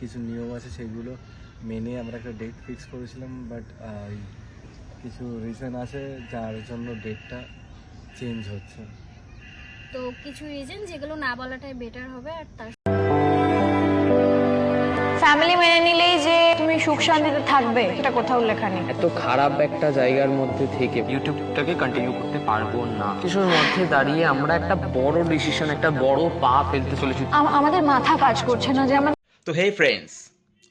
কিছু নিয়ম আছে সেগুলো মেনে আমরা একটা ডেট ফিক্স করেছিলাম, বাট কিছু রিজন আছে যার জন্য ডেটটা চেঞ্জ হচ্ছে। তো কিছু রিজন যেগুলো না বলাটাই বেটার হবে। আর তার ফ্যামিলি মেনে নিলেই যে তুমি সুখ শান্তিতে থাকবে এটা কোথাও লেখা নেই। এত খারাপ একটা জায়গার মধ্যে থেকে ইউটিউবটাকে কন্টিনিউ করতে পারবো না। কিছুর মধ্যে দাঁড়িয়ে আমরা একটা বড় ডিসিশন, একটা বড় পা ফেলতে চলেছি। আমাদের মাথা কাজ করছে না যে আমরা। তো hey friends,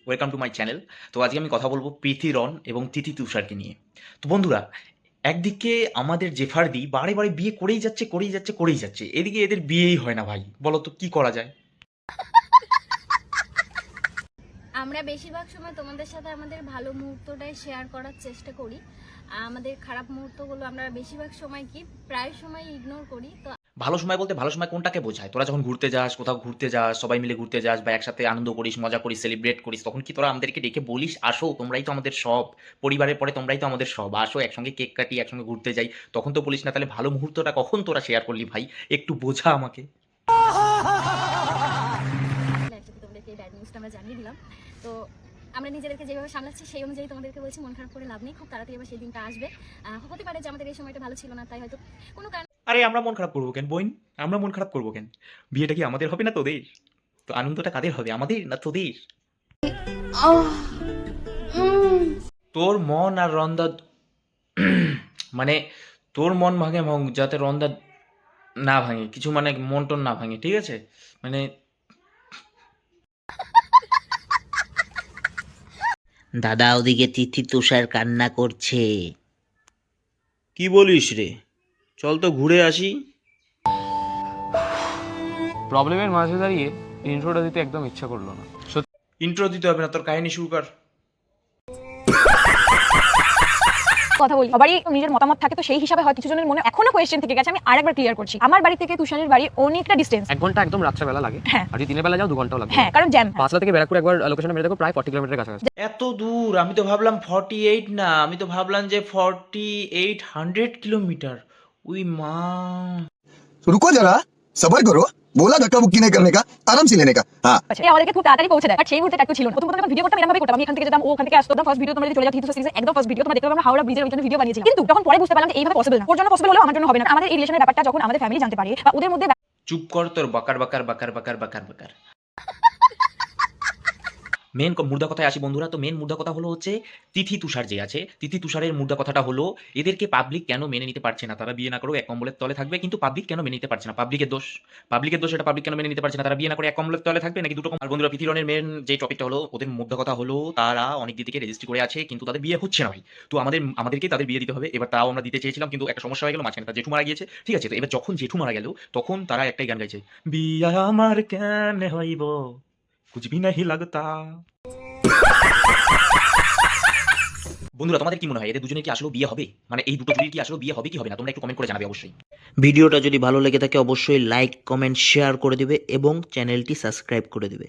welcome to my channel. তো আজকে আমি কথা বলবো প্রীতি রন এবং তিথি তুষারকে নিয়ে। তো বন্ধুরা, একদিকে আমাদের জেফারদি বারে বারে বিয়ে করেই যাচ্ছে, এদিকে এদের বিয়েই হয় না ভাই। বলো তো কি করা যায়? আমরা বেশিরভাগ সময় তোমাদের সাথে আমাদের ভালো মুহূর্তটাই শেয়ার করার চেষ্টা করি। আমাদের খারাপ মুহূর্তগুলো আমরা বেশিরভাগ সময় প্রায় সময় ইগনোর করি। তো ভালো সময় বলতে ভালো সময় কোনটাকে বোঝায়? তোরা যখন ঘুরতে যাস, কোথাও ঘুরতে যাস, সবাই মিলে ঘুরতে যাস বা একসাথে আনন্দ করিস, মজা করিস, সেলিব্রেট করিস, তখন কি তোরা আমাদেরকে ডেকে বলিস আসো, তোমরাই তো আমাদের সব, পরিবারের পরে তোমরাই তো আমাদের সব, আসো একসঙ্গে কেক কাটি, একসঙ্গে ঘুরতে যাই? তখন তো বলিস না। তাহলে ভালো মুহূর্তটা কখন তোরা শেয়ার করলি ভাই? একটু বোঝা আমাকে। একসাথে তোমাদেরকে ব্যাড নিউজটা আমরা জানিয়ে দিলাম। তো আমরা নিজেদেরকে যেভাবে সামলাচ্ছি সেই অনুযায়ী তোমাদেরকে বলছি, মন খারাপ করে লাভ নেই। খুব তাড়াতাড়ি আবার সেই দিনটা আসবে। হতে পারে যে আমাদের এই সময়টা ভালো ছিল না, তাই হয়তো কোনো কারণে। আরে আমরা মন খারাপ করবো কেন বোন? আমরা মন খারাপ করবো কেন? বিয়েটা কি আমাদের হবে না তোদের? তো আনন্দটা কাদের হবে, আমাদের না তোদের? তোর মন আর রন্দা মানে তোর মন ভাঙে ভাঙ, যাতে রন্দা না ভাঙে, কিছু মানে মন টন না ভাঙে, ঠিক আছে? মানে দাদা ওদিকে তিথি তুষার কান্না করছে। কি বলিস রে? চল তো ঘুরে আসি। প্রবলেমের মাঝে দাঁড়িয়ে ইন্ট্রোটা দিতে একদম ইচ্ছা করলো না। ইন্ট্রো দিতে হবে না, তোর কাহিনী শুরু কর। কথা বলি, সবারই নিজের মতামত থাকে, তো সেই হিসাবে হয় কিছু জনের মনে এখনো কোয়েশ্চেন থেকে গেছে। আমি আরেকবার ক্লিয়ার করছি, আমার বাড়ি থেকে তুষারের বাড়ি অনেকটা ডিস্টেন্স। 1 ঘন্টা একদম রাত্রেবেলা লাগে। হ্যাঁ। আর যদি দিনের বেলা যাও 2 ঘন্টাও লাগে। হ্যাঁ, কারণ জ্যাম। পাঁচলা থেকে ব্যারাকপুর একবার লোকেশনে মেরে দেখো, প্রায় 40 কিলোমিটারের কাছাকাছি। এত দূর? আমি তো ভাবলাম 48, না আমি তো ভাবলাম যে 4800 কিলোমিটার। উই মা, रुको जरा, सबर करो। बोला धक्का बुक्की नहीं करने का, आराम से लेने का। हाँ আমাদেরকে খুব তাড়াতাড়ি পৌঁছে দেয়। বাট সেই মুহূর্তে একটু ছিল না। প্রথম যখন ভিডিও করতাম এরকম ভাবে করতাম, আমি এখান থেকে যেতাম, ও ওখান থেকে আসতো। ফার্স্ট ভিডিও তোমরা যদি চলে যাও হিটু সিরিজে, একদম ফার্স্ট ভিডিও তোমরা দেখতে পাবে, আমরা হাওড়া ব্রিজের ওইখানে ভিডিও বানিয়েছিলাম। কিন্তু তখন পরে বুঝতে পারলাম যে এইভাবে পসিবল না। ওর জন্য পসিবল হলেও আমার জন্য হবে না। আমাদের এই রিলেশনের ব্যাপারটা যখন আমাদের ফ্যামিলি জানতে পারে বা ওদের মধ্যে। চুপ কর তোর বাকার বাকার বাকার বাকার বাকার বাকার। মেন মুদ্রা কথায় আসি বন্ধুরা। তো মেন মুদ্রা কথা হলো হচ্ছে তিথি তুষার যে আছে, তিথি তুষারের মুদ্রা কথাটা হলো এদেরকে পাবলিক কেন মেনে নিতে পারছে না? তারা বিয়ে না করেও এক কম্বলের তলে থাকবে, কিন্তু পাবলিক কেন মেনে নিতে পারছে না? পাবলিকের দোষ, এটা পাবলিক কেন মেনে নিতে পারছে না? তারা বিয়ে না করে এক কম্বলের তলে থাকবে নাকি দুটো? আর বন্ধুরা, প্রীতিরনের মেন যে টপিকটা হলো, ওদের মুদ্রা কথা হলো তারা অনেক দিক থেকে রেজিস্ট্রি করে আছে, কিন্তু তাদের বিয়ে হচ্ছে না ভাই। তো আমাদেরকে তাদের বিয়ে দিতে হবে। এবার তাও আমরা দিতে চেয়েছিলাম, কিন্তু একটা সমস্যা হয়ে গেল, মাঝখানে তার জেঠু মারা গিয়েছে, ঠিক আছে? তো এবার যখন জেঠু মারা গেল তখন তারা একটাই গান গাইছে, বিয়া আমার কেন হইব কুছ ভি নাহি লাগতা। বন্ধুরা, তোমাদের কি মনে হয় এদের দুজনের কি আসলে বিয়ে হবে? মানে এই দুটো জুড়ির কি আসলে বিয়ে হবে কি হবে না? তোমরা একটু কমেন্ট করে জানাবে অবশ্যই। ভিডিওটা যদি ভালো লেগে থাকে অবশ্যই লাইক, কমেন্ট, শেয়ার করে দিবে এবং চ্যানেলটি সাবস্ক্রাইব করে দিবে।